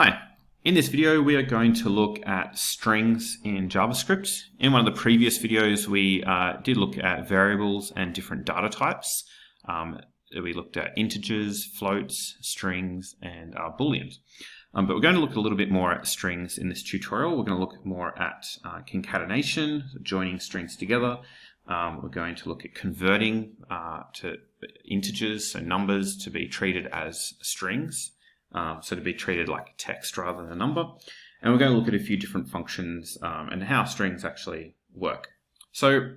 Hi, in this video we are going to look at strings in JavaScript. In one of the previous videos we did look at variables and different data types. We looked at integers, floats, strings, and booleans. But we're going to look a little bit more at strings in this tutorial. We're going to look more at concatenation, joining strings together. We're going to look at converting to integers, so numbers, to be treated as strings. So to be treated like text rather than a number. And we're going to look at a few different functions and how strings actually work. So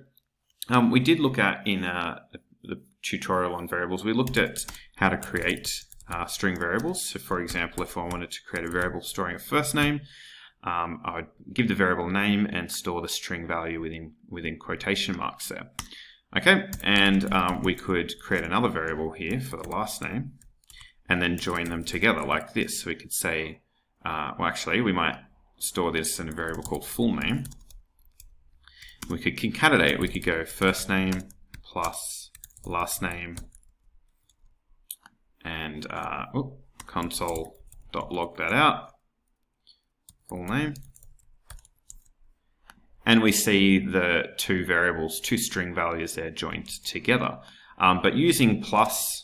we did look at in the tutorial on variables, we looked at how to create string variables. So for example, if I wanted to create a variable storing a first name, I would give the variable name and store the string value within quotation marks there. Okay, and we could create another variable here for the last name and then join them together like this. So we could say, well actually we might store this in a variable called full name. We could concatenate, we could go first name plus last name and console.log that out, full name. And we see the two variables, two string values there joined together. But using plus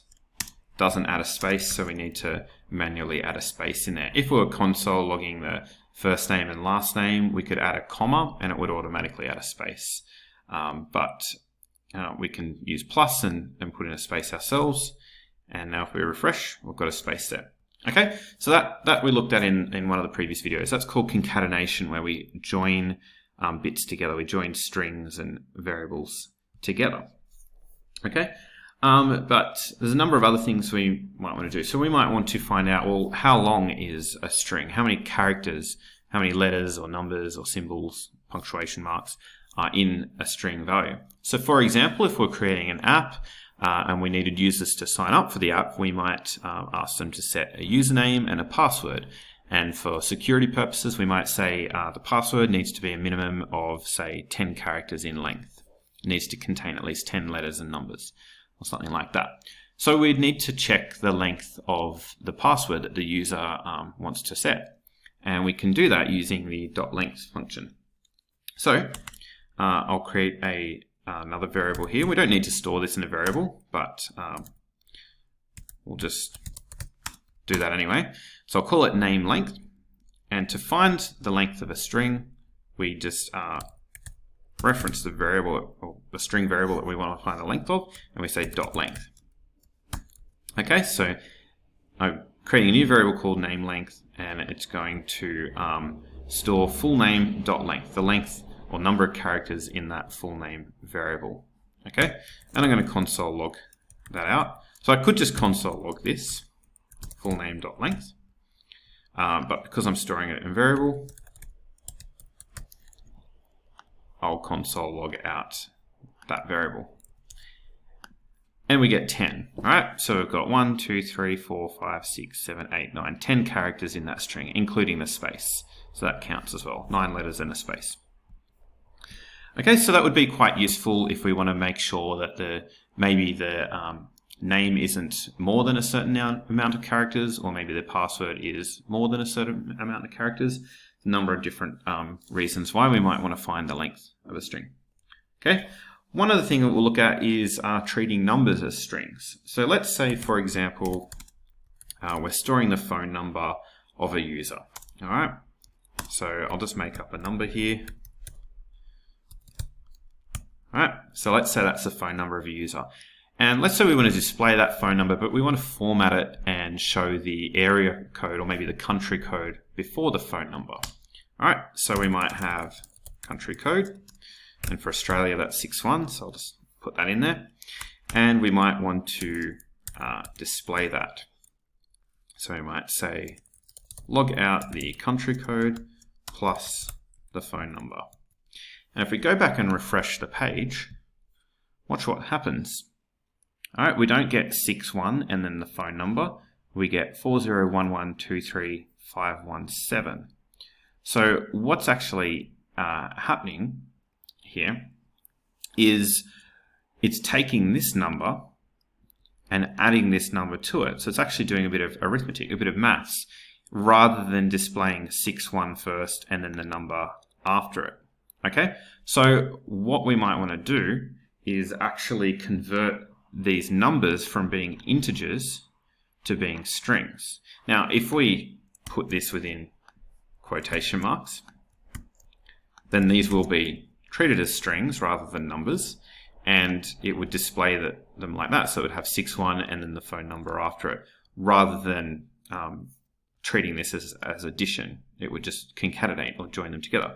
doesn't add a space, so we need to manually add a space in there. If we were console logging the first name and last name, we could add a comma and it would automatically add a space. But we can use plus and put in a space ourselves. And now if we refresh, we've got a space there. Okay, so that we looked at in one of the previous videos. That's called concatenation, where we join bits together. We join strings and variables together. Okay. But there's a number of other things we might want to do. So we might want to find out, well, how long is a string? How many characters, how many letters or numbers or symbols, punctuation marks are in a string value? So for example, if we're creating an app and we needed users to sign up for the app, we might ask them to set a username and a password. And for security purposes, we might say the password needs to be a minimum of, say, 10 characters in length. It needs to contain at least 10 letters and numbers, or something like that. So we'd need to check the length of the password that the user wants to set. And we can do that using the .length function. So I'll create another variable here. We don't need to store this in a variable, but we'll just do that anyway. So I'll call it name length. And to find the length of a string, we just reference the variable or the string variable that we want to find the length of, and we say .length. Okay, so I'm creating a new variable called name length, and it's going to store full name .length, the length or number of characters in that full name variable. Okay, and I'm going to console log that out. So I could just console log this full name .length, but because I'm storing it in variable, I'll console log out that variable. And we get 10. All right, so we've got 1, 2, 3, 4, 5, 6, 7, 8, 9, 10 characters in that string, including the space. So that counts as well, 9 letters and a space. Okay, so that would be quite useful if we want to make sure that maybe the name isn't more than a certain amount of characters, or maybe the password is more than a certain amount of characters. A number of different reasons why we might want to find the length of a string. Okay, one other thing that we'll look at is treating numbers as strings. So let's say, for example, we're storing the phone number of a user. All right, so I'll just make up a number here. All right, so let's say that's the phone number of a user. And let's say we want to display that phone number, but we want to format it and show the area code or maybe the country code before the phone number. All right, so we might have country code, and for Australia that's 61, so I'll just put that in there. And we might want to display that. So we might say log out the country code plus the phone number. And if we go back and refresh the page, watch what happens. All right, we don't get 61 and then the phone number. We get 4011235517. So what's actually happening here is it's taking this number and adding this number to it. So it's actually doing a bit of arithmetic, a bit of maths. rather than displaying 6-1 first and then the number after it. Okay, so what we might want to do is actually convert these numbers from being integers to being strings. Now, if we put this within quotation marks, then these will be treated as strings rather than numbers, and it would display them like that. So it would have 6-1 and then the phone number after it, rather than treating this as addition. It would just concatenate or join them together.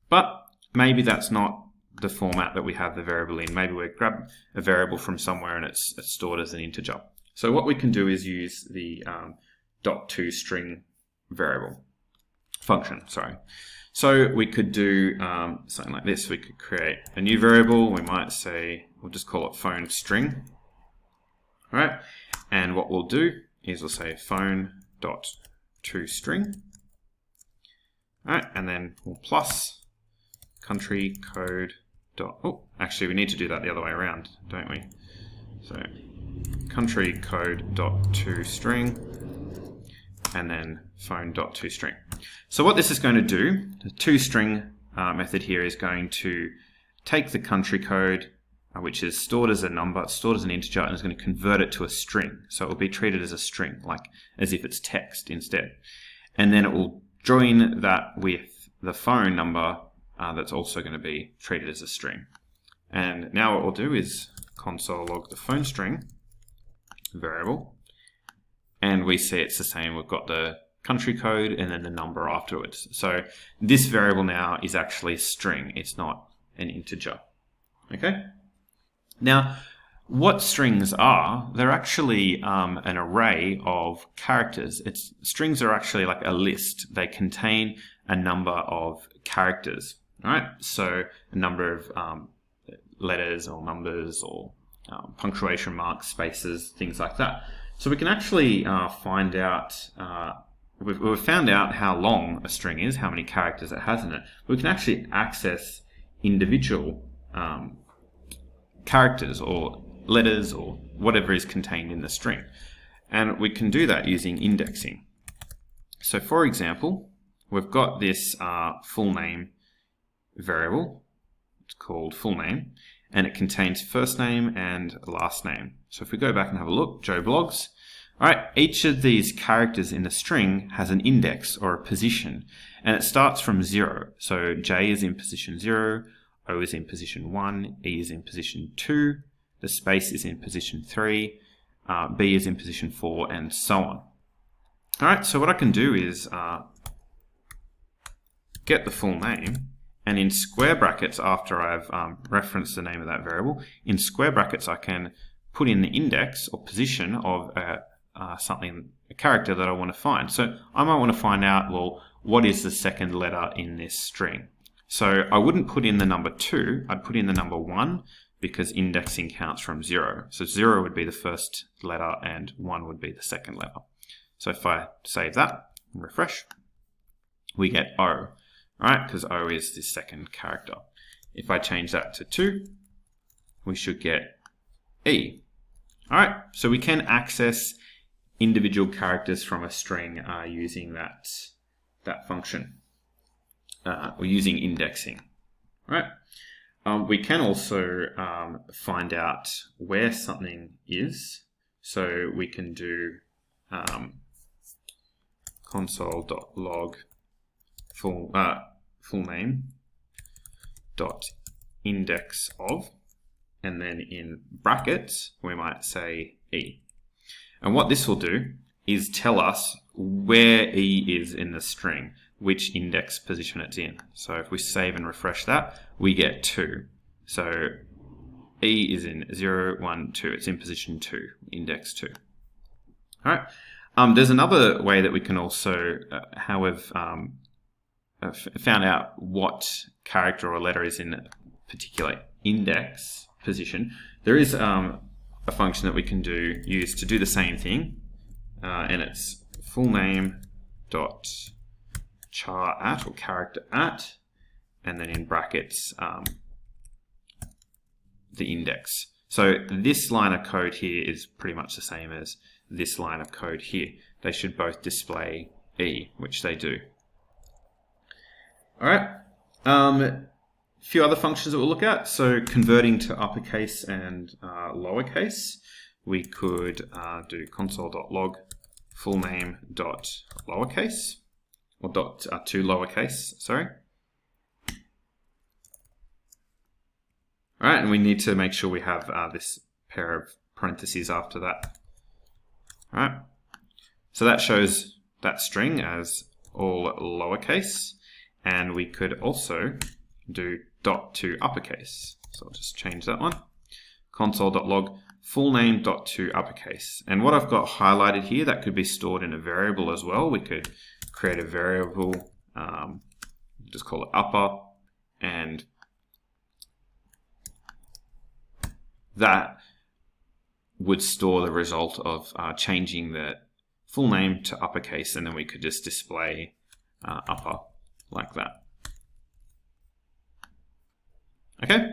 But maybe that's not the format that we have the variable in. Maybe we grab a variable from somewhere and it's stored as an integer. So what we can do is use the .toString variable function. So we could do something like this. We could create a new variable. We might say, we'll just call it phone string. All right. And what we'll do is we'll say phone.toString. All right. And then we'll plus country code dot, oh, actually we need to do that the other way around, don't we? So country code dot toString and then phone dot toString. So what this is going to do, the toString method here is going to take the country code, which is stored as a number, stored as an integer, and is going to convert it to a string. So it will be treated as a string, like as if it's text instead. And then it will join that with the phone number that's also going to be treated as a string. And now what we'll do is console log the phone string variable, and we see it's the same. We've got the country code and then the number afterwards. So this variable now is actually a string. It's not an integer. Okay. Now, what strings are, they're actually an array of characters. Strings are actually like a list. They contain a number of characters. All right, so a number of letters or numbers or punctuation marks, spaces, things like that. So we can actually find out, we've found out how long a string is, how many characters it has in it. We can actually access individual characters or letters or whatever is contained in the string. And we can do that using indexing. So for example, we've got this full name variable. It's called full name, and it contains first name and last name. So if we go back and have a look, Joe Blogs. All right, each of these characters in the string has an index or a position, and it starts from 0. So J is in position 0, O is in position 1, E is in position 2, the space is in position 3, B is in position 4, and so on. All right, so what I can do is get the full name, and in square brackets, after I've referenced the name of that variable, in square brackets I can put in the index or position of a character that I want to find. So I might want to find out, well, what is the second letter in this string? So I wouldn't put in the number 2, I'd put in the number 1, because indexing counts from 0. So 0 would be the first letter and 1 would be the second letter. So if I save that and refresh, we get O. Alright, because O is the second character. If I change that to 2, we should get E. Alright, so we can access individual characters from a string using that function, or using indexing. Alright, we can also find out where something is. So we can do console.log full name dot index of, and then in brackets we might say E. And what this will do is tell us where E is in the string, which index position it's in. So if we save and refresh that, we get 2. So E is in 0, 1, 2. It's in position 2, index 2. All right. There's another way that we can also, how we've found out what character or letter is in a particular index position. There is a function that we can use to do the same thing, and it's full name dot char at or character at, and then in brackets the index. So this line of code here is pretty much the same as this line of code here. They should both display E, which they do. All right. A few other functions that we'll look at. So converting to uppercase and lowercase, we could do console.log fullname.lowercase, or to lowercase, sorry. All right, and we need to make sure we have this pair of parentheses after that. All right, so that shows that string as all lowercase, and we could also do dot to uppercase. So I'll just change that one. Console.log fullname.to uppercase. And what I've got highlighted here, that could be stored in a variable as well. We could create a variable, just call it upper, and that would store the result of changing the full name to uppercase, and then we could just display upper like that. Okay.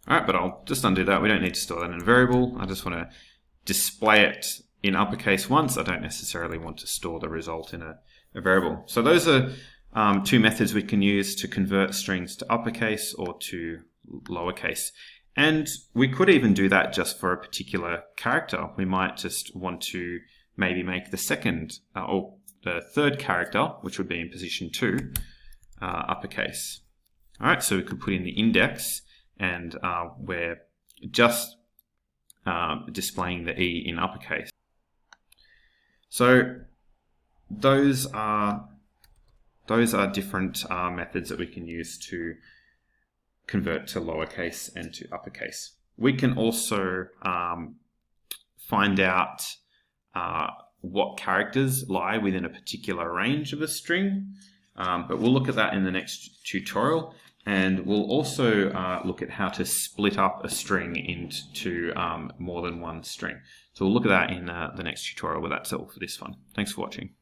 All right, but I'll just undo that. We don't need to store that in a variable. I just want to display it in uppercase once. I don't necessarily want to store the result in a variable. So those are two methods we can use to convert strings to uppercase or to lowercase. And we could even do that just for a particular character. We might just want to maybe make the second or the third character, which would be in position 2, uppercase. All right, so we could put in the index, and we're just displaying the E in uppercase. So those are different methods that we can use to convert to lowercase and to uppercase. We can also find out what characters lie within a particular range of a string, but we'll look at that in the next tutorial. And we'll also look at how to split up a string into more than one string. So we'll look at that in the next tutorial, but that's all for this one. Thanks for watching.